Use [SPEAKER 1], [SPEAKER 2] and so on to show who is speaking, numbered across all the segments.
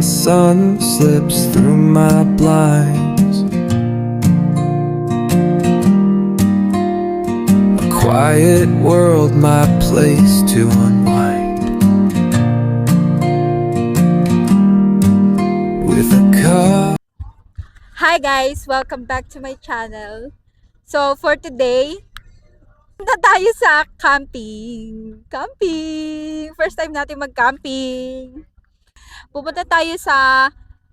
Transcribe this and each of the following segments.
[SPEAKER 1] sun slips through my blinds. A quiet world, my place to unwind. With a cup.
[SPEAKER 2] Hi guys! Welcome back to my channel. So for today, punta tayo sa camping. First time natin mag-camping. Pupunta tayo sa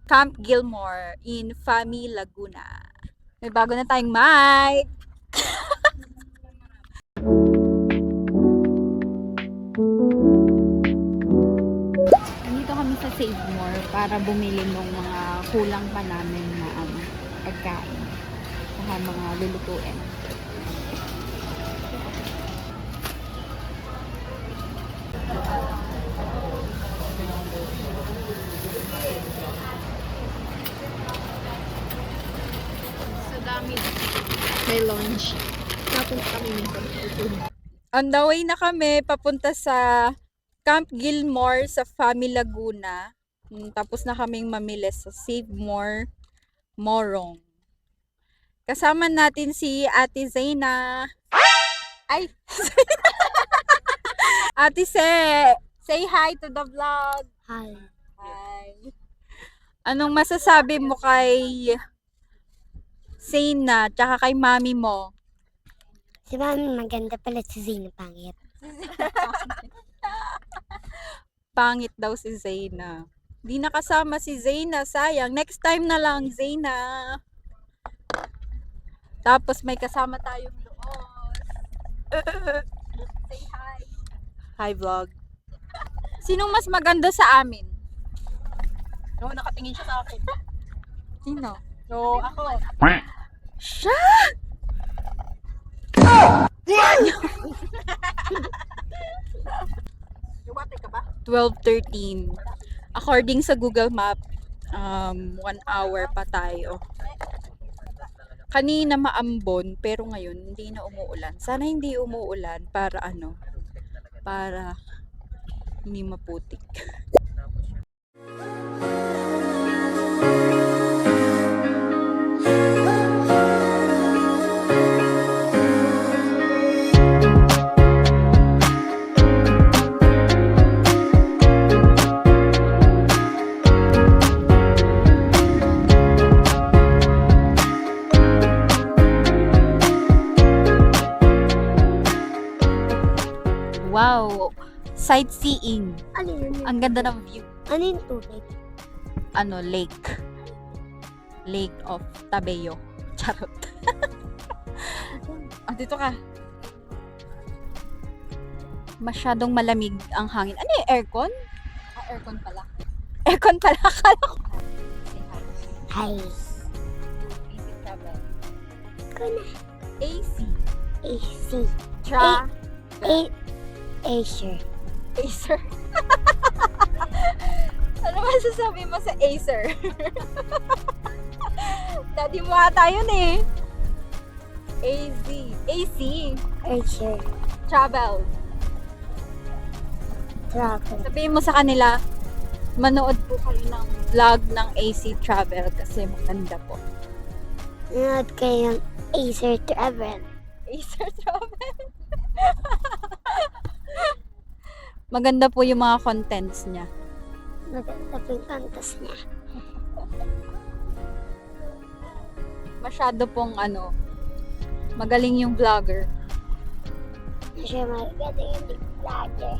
[SPEAKER 2] Camp Gilmore in Fami, Laguna. May bago na tayong mic. Nandito kami sa Save More para bumili ng mga kulang pa namin na pagkain. Saka mga lulutuin. So dami. May lunch. Napunta kami nito. On the way na kami papunta sa Camp Gilmore sa Fami, Laguna. Tapos na kaming mamili sa Save More Morong. Kasama natin si Ate Zayna. Ay! Ate say hi to the vlog.
[SPEAKER 3] Hi.
[SPEAKER 2] Hi. Anong masasabi mo kay Zayna tsaka kay mami mo?
[SPEAKER 3] Si Mami maganda pala, si Zayna pangit.
[SPEAKER 2] Pangit daw si Zayna. Di nakasama si Zayna, sayang. Next time na lang, Zayna. Tapos may kasama tayong doon. Say hi. Hi vlog. Sinong mas maganda sa amin?
[SPEAKER 4] No, nakatingin siya sa akin.
[SPEAKER 2] Sino?
[SPEAKER 4] So, ako.
[SPEAKER 2] Siya!
[SPEAKER 4] Iwate ka ba?
[SPEAKER 2] 12:13. According sa Google Map, 1 hour pa tayo. Kanina maambon, pero ngayon hindi na umuulan. Sana hindi umuulan para para hindi maputik. Wow! Sightseeing.
[SPEAKER 3] Ano yun?
[SPEAKER 2] Ang ganda ng view.
[SPEAKER 3] Ano yung tubig?
[SPEAKER 2] Lake. Lake of Tabeo. Charot. Dito ka. Masyadong malamig ang hangin. Ano yung aircon? Aircon pala. Aircon pala. Akala ko.
[SPEAKER 3] Hi.
[SPEAKER 2] Easy travel.
[SPEAKER 3] Kuna.
[SPEAKER 2] AC.
[SPEAKER 3] AC.
[SPEAKER 2] Tra.
[SPEAKER 3] Acer.
[SPEAKER 2] Acer. Ano masasabi mo sa Acer? Daddy mo ata yun eh. AC.
[SPEAKER 3] Acer.
[SPEAKER 2] Travel.
[SPEAKER 3] Travel.
[SPEAKER 2] Sabihin mo sa kanila, manood po kayo ng vlog ng AC Travel kasi maganda po.
[SPEAKER 3] Nanood kayo ng Acer Travel.
[SPEAKER 2] Acer Travel. Maganda po yung mga contents niya.
[SPEAKER 3] Maganda po yung kantas niya.
[SPEAKER 2] Masyado pong magaling yung vlogger.
[SPEAKER 3] Siya maganda yung vlogger.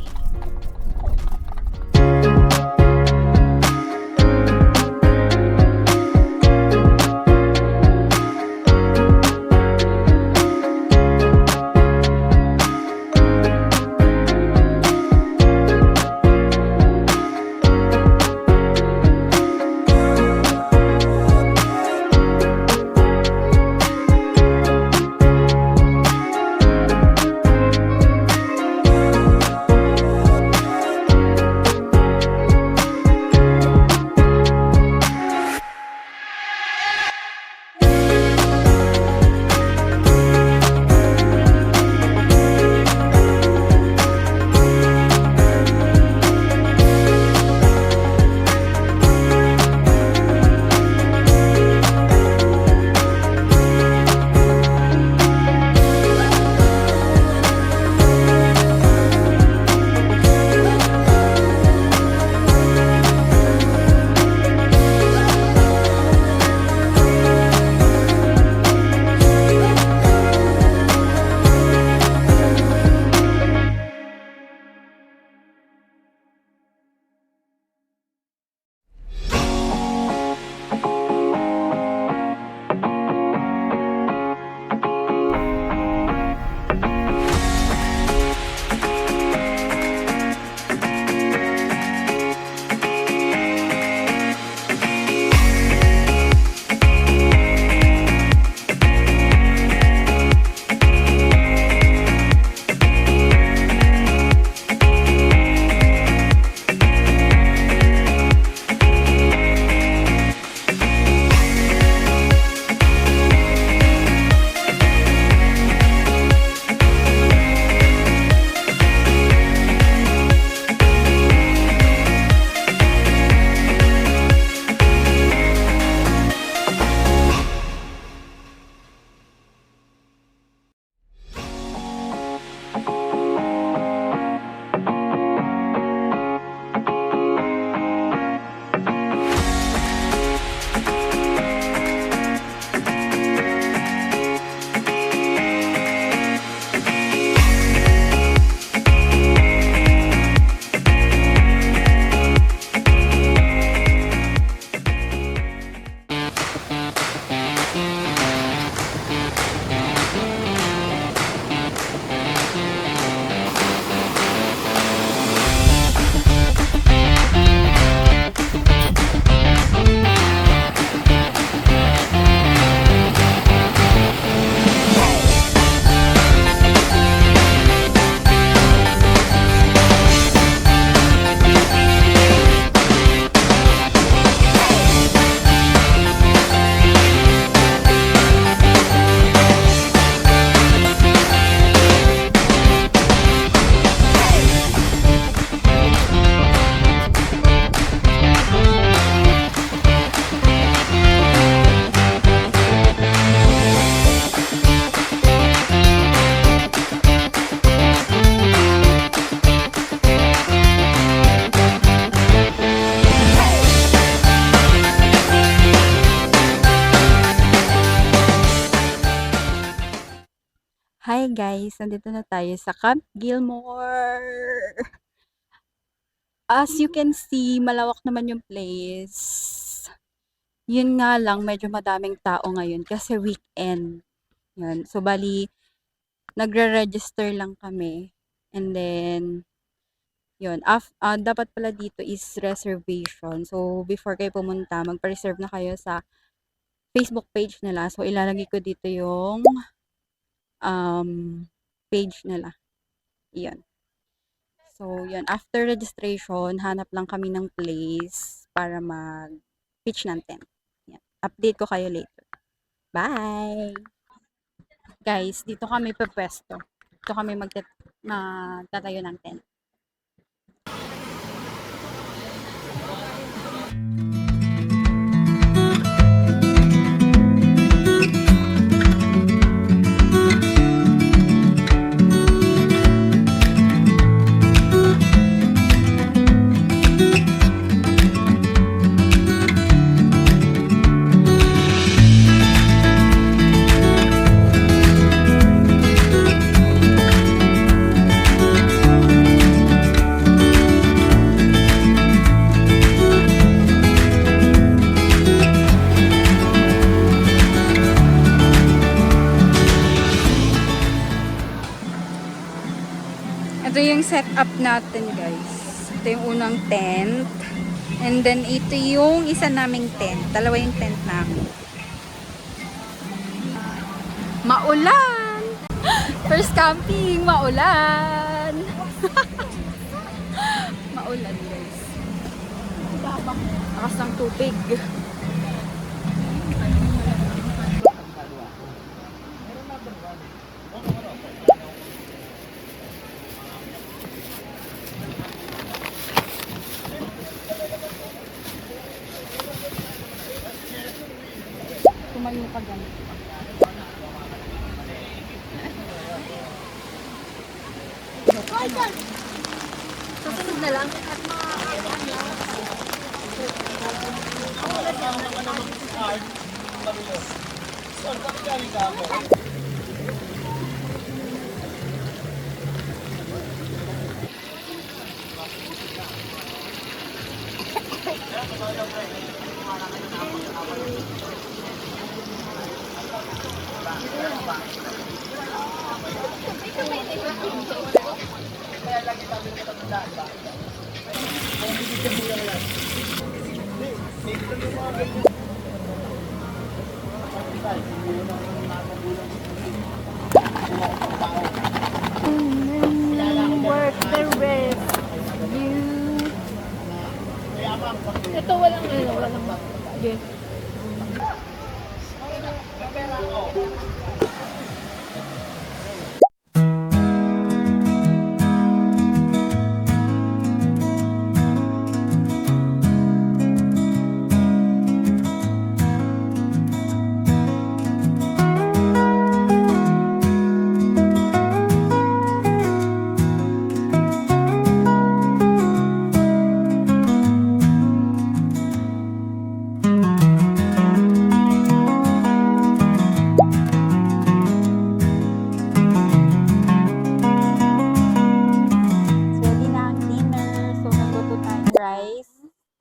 [SPEAKER 2] Hi guys, nandito na tayo sa Camp Gilmore. As you can see, malawak naman yung place. Yun nga lang, medyo madaming tao ngayon kasi weekend. Yan. So, bali, nagre-register lang kami. And then, yun. Dapat pala dito is reservation. So, before kayo pumunta, magpa-reserve na kayo sa Facebook page nila. So, ilalagay ko dito yung page nila. Yan. So, yun. After registration, hanap lang kami ng place para mag-pitch ng tent. Yan. Update ko kayo later. Bye! Guys, dito kami pepwesto. Dito kami magtatayo ng tent. Ito yung setup natin, guys. Ito yung unang tent. And then, ito yung isa naming tent. Dalawa yung tent namin. Maulan! First camping, maulan! Maulan, guys. Lakas ng tubig. Tumayo ka dyan.
[SPEAKER 3] Susunod na lang.
[SPEAKER 2] Work the rest.
[SPEAKER 4] Ito walang walang yes.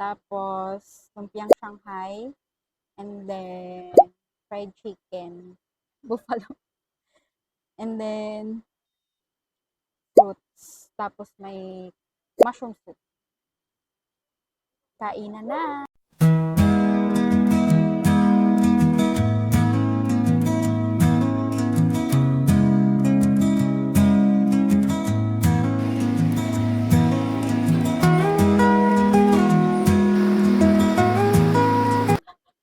[SPEAKER 2] Tapos, lumpiang Shanghai, and then, fried chicken, buffalo, and then, fruits, tapos may mushroom soup. Kainan na!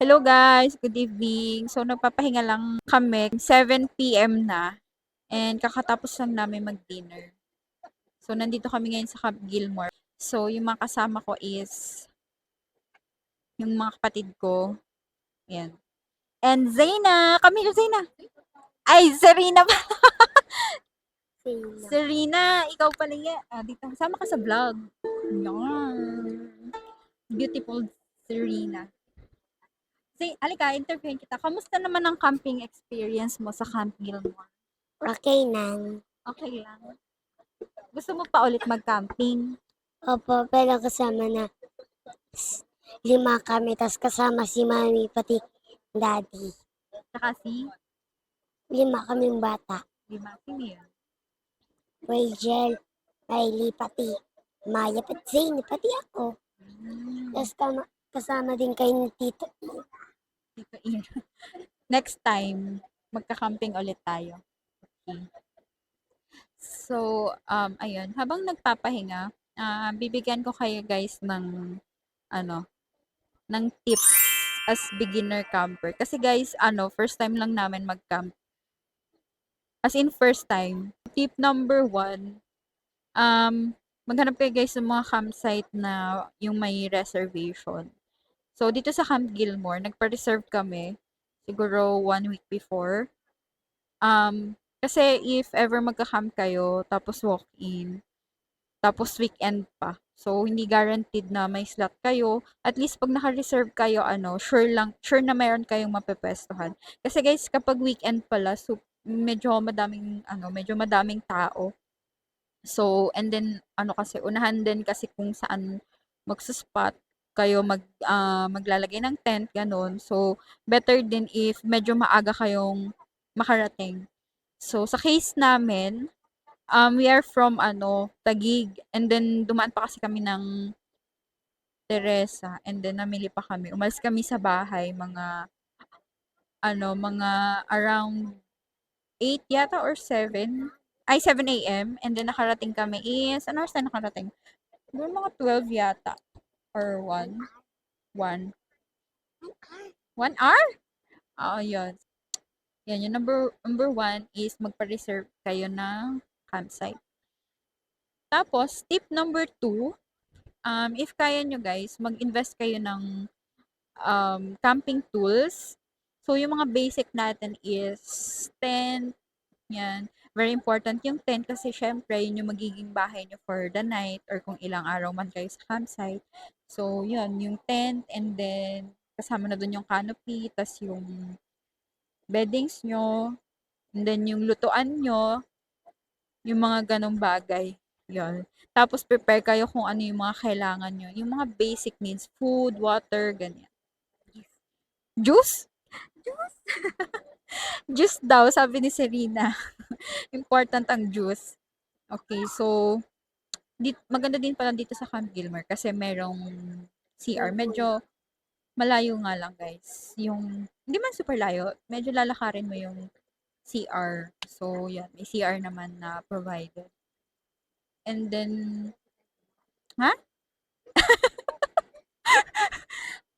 [SPEAKER 2] Hello guys, good evening. So nagpapahinga lang kami, 7 PM na. And kakatapos lang namin mag-dinner. So nandito kami ngayon sa Camp Gilmore. So yung mga kasama ko is yung mga kapatid ko. Ayan. And Zaina! Kami yung Zaina! Ay, Serena pa! Serena, ikaw pala yan. Dito, sama ka sa vlog. Yan. Beautiful Serena. Alika, interviewin kita. Kamusta naman ang camping experience mo sa Camp Gilmore?
[SPEAKER 3] Okay nang.
[SPEAKER 2] Okay lang. Gusto mo pa ulit mag-camping?
[SPEAKER 3] Opo, pero kasama na 5 kami, tas kasama si mami pati daddy.
[SPEAKER 2] Tsaka si
[SPEAKER 3] 5 kaming bata.
[SPEAKER 2] Lima, sino yun?
[SPEAKER 3] Rachel, Riley, pati Maya, pati Zane, pati ako. Tas kasama din kayo ni Tito.
[SPEAKER 2] Tito Ian. Next time, magka-camping ulit tayo. Okay. So, ayun. Habang nagpapahinga, bibigyan ko kayo guys ng, ano, ng tips as beginner camper. Kasi guys, first time lang namin mag-camp. As in, first time. Tip number 1, maghanap kayo guys ng mga campsite na yung may reservation. So, dito sa Camp Gilmore, nagpa-reserve kami siguro 1 week before. Kasi if ever magka-camp kayo, tapos walk-in, tapos weekend pa. So, hindi guaranteed na may slot kayo. At least pag naka-reserve kayo, sure na mayroon kayong mapepwestuhan. Kasi guys, kapag weekend pala, so medyo madaming tao. So, and then, kasi, unahan din kasi kung saan magsuspot kayo maglalagay ng tent, ganun. So, better din if medyo maaga kayong makarating. So, sa case namin, we are from Taguig, and then dumaan pa kasi kami ng Teresa, and then namili pa kami. Umalis kami sa bahay mga around 8 yata or 7. Ay, 7 a.m. And then nakarating kami is, ano oras tayo nakarating? Siguro mga 12 yata. Or 1. 1. 1 hour? Oo, yun. Yan, yung number 1 is magpa-reserve kayo ng campsite. Tapos, tip number 2, if kaya nyo guys, mag-invest kayo ng camping tools. So, yung mga basic natin is tent, yan. Very important yung tent kasi syempre, yun yung magiging bahay nyo for the night or kung ilang araw man kayo sa campsite. So, yun, yung tent and then kasama na dun yung canopy, tas yung beddings nyo, and then yung lutuan nyo, yung mga ganong bagay. Yun. Tapos, prepare kayo kung ano yung mga kailangan nyo. Yung mga basic needs, food, water, ganyan. Juice? Juice? Juice daw, sabi ni Serena. Important ang juice. Okay, so, maganda din pala dito sa Camp Gilmore kasi merong CR. Medyo malayo nga lang guys. Hindi man super layo, medyo lalakarin mo yung CR. So, yan, may CR naman na provided. And then, ha?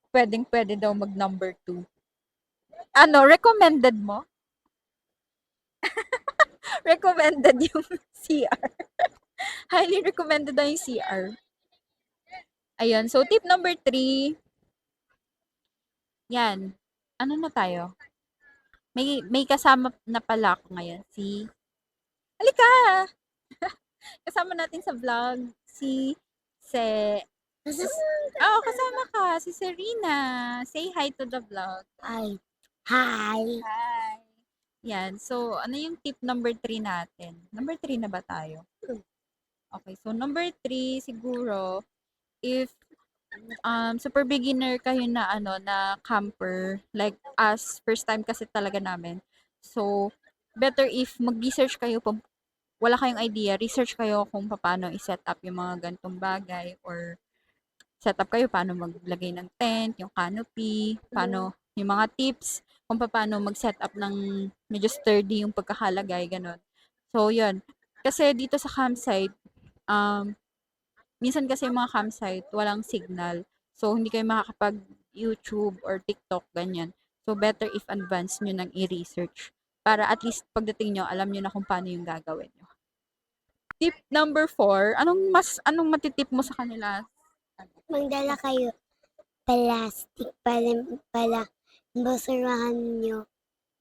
[SPEAKER 2] Pwede daw mag number 2. Recommended mo? Recommended yung CR. Highly recommended na yung CR. Ayun. So, tip number 3. Yan. Ano na tayo? May kasama na pala ako ngayon. Halika! Kasama natin sa vlog. Kasama ka. Si Serena. Say hi to the vlog.
[SPEAKER 3] Hi.
[SPEAKER 2] Hi. Yan. So, ano yung tip number 3 natin? Number 3 na ba tayo? Okay. So, number 3 siguro, if super beginner kayo na na camper, like us, first time kasi talaga namin. So, better if mag-research kayo wala kayong idea, research kayo kung paano i-set up yung mga gantong bagay or set up kayo paano maglagay ng tent, yung canopy, paano yung mga tips kung paano mag-set up ng medyo sturdy yung pagkakalagay, ganun. So, yun. Kasi dito sa campsite, minsan kasi yung mga campsite, walang signal. So, hindi kayo makakapag-YouTube or TikTok, ganyan. So, better if advance nyo nang i-research. Para at least pagdating nyo, alam nyo na kung paano yung gagawin nyo. Tip number 4, anong matitip mo sa kanila?
[SPEAKER 3] Magdala kayo plastic para basurahan nyo.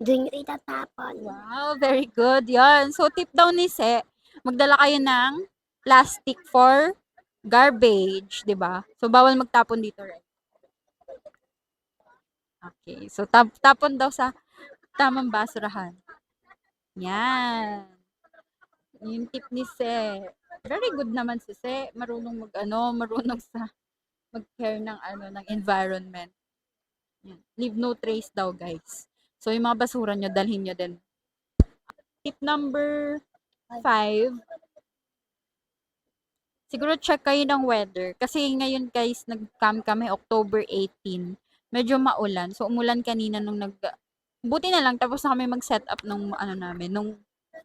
[SPEAKER 3] Doon nyo itatapon.
[SPEAKER 2] Wow, very good. Yan. So, tip daw ni Se, magdala kayo ng plastic for garbage, 'di ba? So, bawal magtapon dito, right? Okay. So, tapon daw sa tamang basurahan. Yan. Yung tip ni Se. Very good naman si Se. Marunong marunong sa mag-care ng ng environment. Yan. Leave no trace daw, guys. So yung mga basura nyo, dalhin nyo din. Tip number 5. Siguro check kayo ng weather. Kasi ngayon guys, nag-camp kami October 18. Medyo maulan. So umulan kanina nung buti na lang tapos na kami mag-set up nung namin,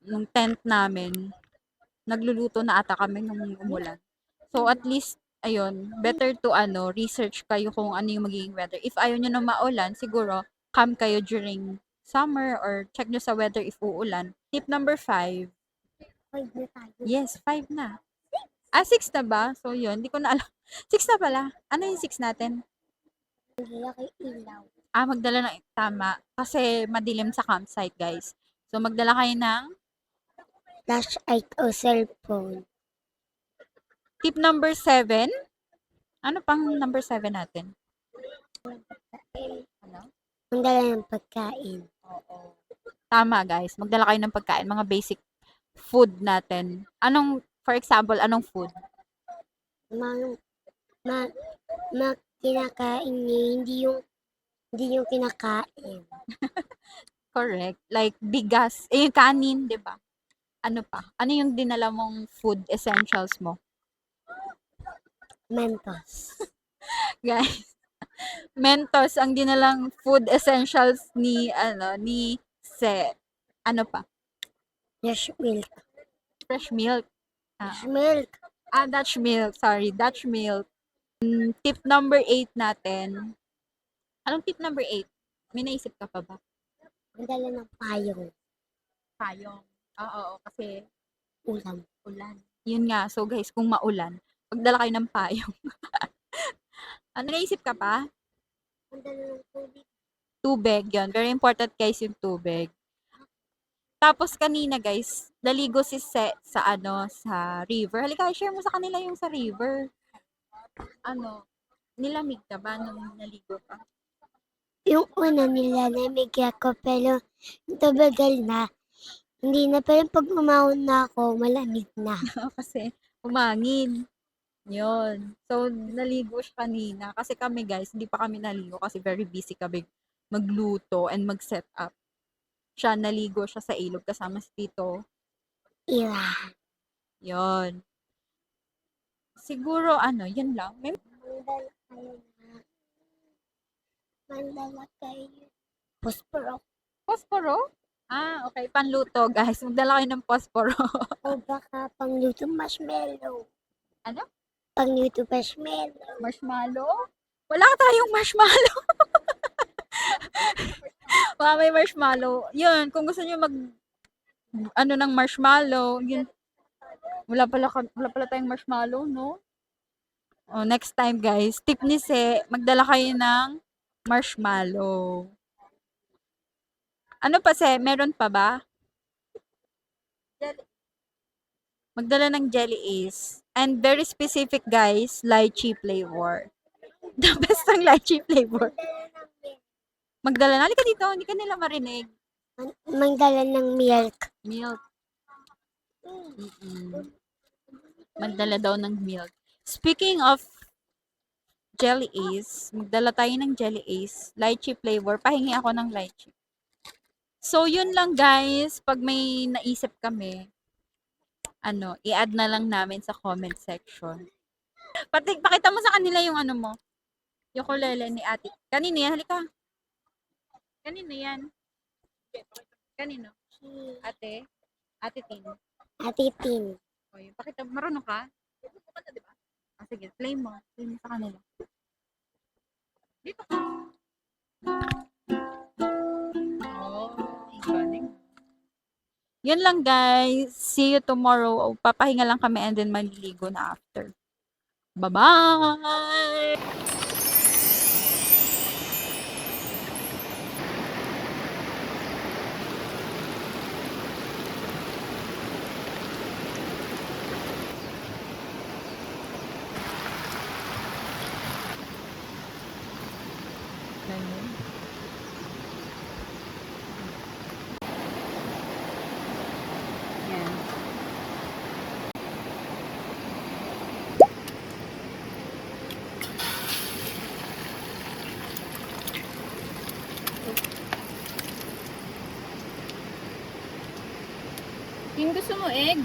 [SPEAKER 2] nung tent namin. Nagluluto na ata kami nung umulan. So at least ayun, better to research kayo kung ano yung magiging weather. If ayaw nyo na maulan, siguro camp kayo during summer or check nyo sa weather if uulan. Tip number 5.
[SPEAKER 3] 5 na tayo.
[SPEAKER 2] Yes, 5 na. 6 na ba? So, yun. Hindi ko na alam. 6 na pala. Ano yung 6 natin?
[SPEAKER 3] Magdala kay ilaw.
[SPEAKER 2] Magdala ng tama. Kasi madilim sa campsite, guys. So, magdala kayo ng
[SPEAKER 3] Flashlight o cellphone.
[SPEAKER 2] tip number 7. Ano pang number 7 natin? Ano?
[SPEAKER 3] Magdala ng pagkain.
[SPEAKER 2] Oo. Tama, guys. Magdala kayo ng pagkain. Mga basic food natin. For example, anong food?
[SPEAKER 3] Kinakain niya, hindi yung kinakain.
[SPEAKER 2] Correct. Like, bigas. Yung kanin, di ba? Ano pa? Ano yung dinala mong food essentials mo?
[SPEAKER 3] Mentos.
[SPEAKER 2] Guys, Mentos ang dinalang food essentials ni Se. Ano pa?
[SPEAKER 3] Fresh milk.
[SPEAKER 2] Fresh milk.
[SPEAKER 3] Fresh milk.
[SPEAKER 2] Dutch milk. Sorry, Dutch milk. Tip number 8 natin. Anong tip number 8? May naisip ka pa ba?
[SPEAKER 3] Magdala ng payong.
[SPEAKER 2] Payong. Oo, kasi
[SPEAKER 3] Ulam.
[SPEAKER 2] ulan. Yun nga. So guys, kung maulan, magdala kayo ng payong. Ano naisip ka pa?
[SPEAKER 3] Magdala ng tubig.
[SPEAKER 2] Tubig. Yun. Very important guys yung tubig. Tapos kanina guys, naligo si Se sa sa river. Halika, share mo sa kanila yung sa river. Nilamig ka ba nung naligo ka?
[SPEAKER 3] Yung una nilalamig ako pero tabagal na. Hindi na, pero pag umahon na ako, malamig na.
[SPEAKER 2] Kasi umangin. Yun. So, naligo siya kanina. Kasi kami guys, hindi pa kami naligo kasi very busy kami magluto and mag-set up. Siya, naligo siya sa ilog kasama si Tito.
[SPEAKER 3] Ira.
[SPEAKER 2] Yun. Siguro, yun lang.
[SPEAKER 3] Mandala kayo. Posporo.
[SPEAKER 2] Posporo? Okay. Panluto, guys. Magdala kayo ng posporo.
[SPEAKER 3] O baka pangluto marshmallow.
[SPEAKER 2] Ano?
[SPEAKER 3] Pangluto marshmallow.
[SPEAKER 2] Marshmallow? Wala tayong marshmallow. Baka may marshmallow. Yun, kung gusto nyo ng marshmallow, yun. Wala pala tayong marshmallow, no? Next time, guys, tip ni Se, magdala kayo ng marshmallow. Ano pa, Se? Meron pa ba? Magdala ng jelly ace. And very specific, guys, lychee flavor. The best ang lychee flavor. Magdala na. Halika dito. Hindi ka nila marinig.
[SPEAKER 3] Magdala ng milk.
[SPEAKER 2] Milk. Magdala daw ng milk. Speaking of jelly ace, magdala tayo ng jelly ace. Lychee flavor. Pahingi ako ng lychee. So, yun lang guys. Pag may naisip kami, i-add na lang namin sa comment section. Pakita mo sa kanila yung mo. Yung ukulele ni ate. Kanino yan? Halika. Kanino yan? Kanino? Ate? Ate Tin.
[SPEAKER 3] Ate Tin.
[SPEAKER 2] O, yun. Pakita, marunong ka? Diba? Sige, play mo. Play mo sa kanila. Dito ka. Galing. Yun lang guys. See you tomorrow. Papahinga lang kami and then maliligo na after. Bye-bye! Ganun. Kim, gusto mo egg?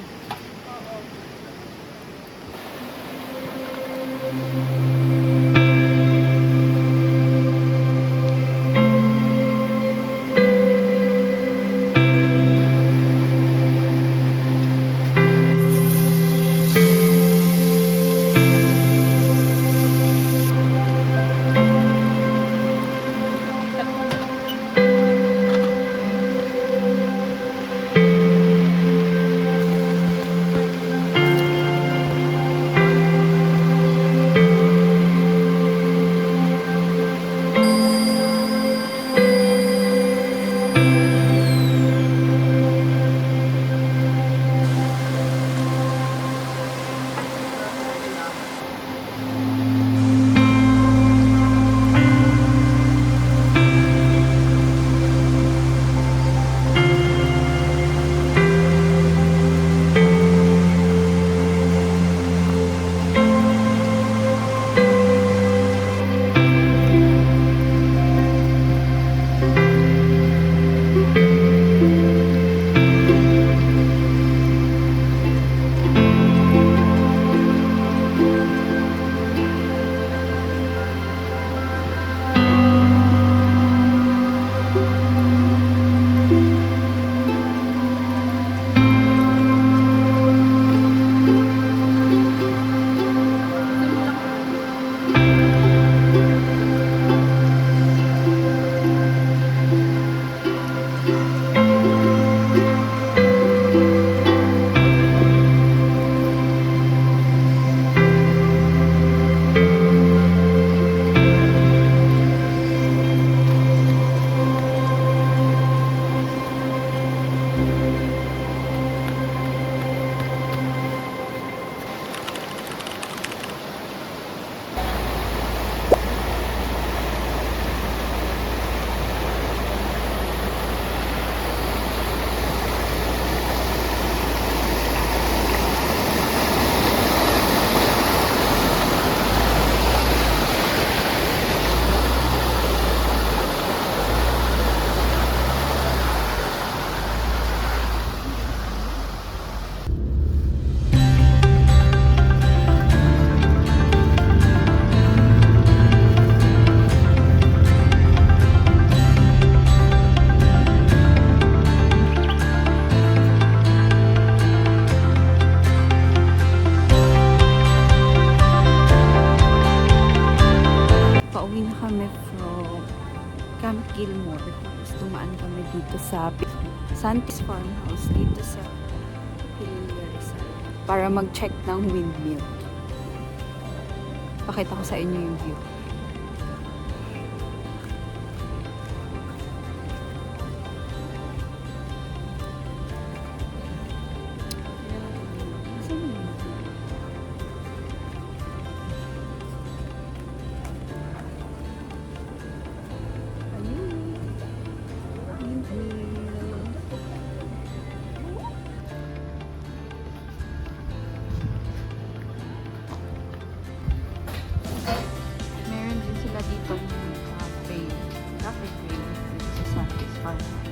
[SPEAKER 2] Camp Gilmore. Tapos dumaan kami dito sa Santis Farmhouse dito sa Hillia Rizal para mag-check ng windmill. Pakita ko sa inyo yung view. Meron din sila dito ng cafe crane dito sa Santis Farmhouse.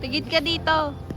[SPEAKER 2] Tigit ka dito.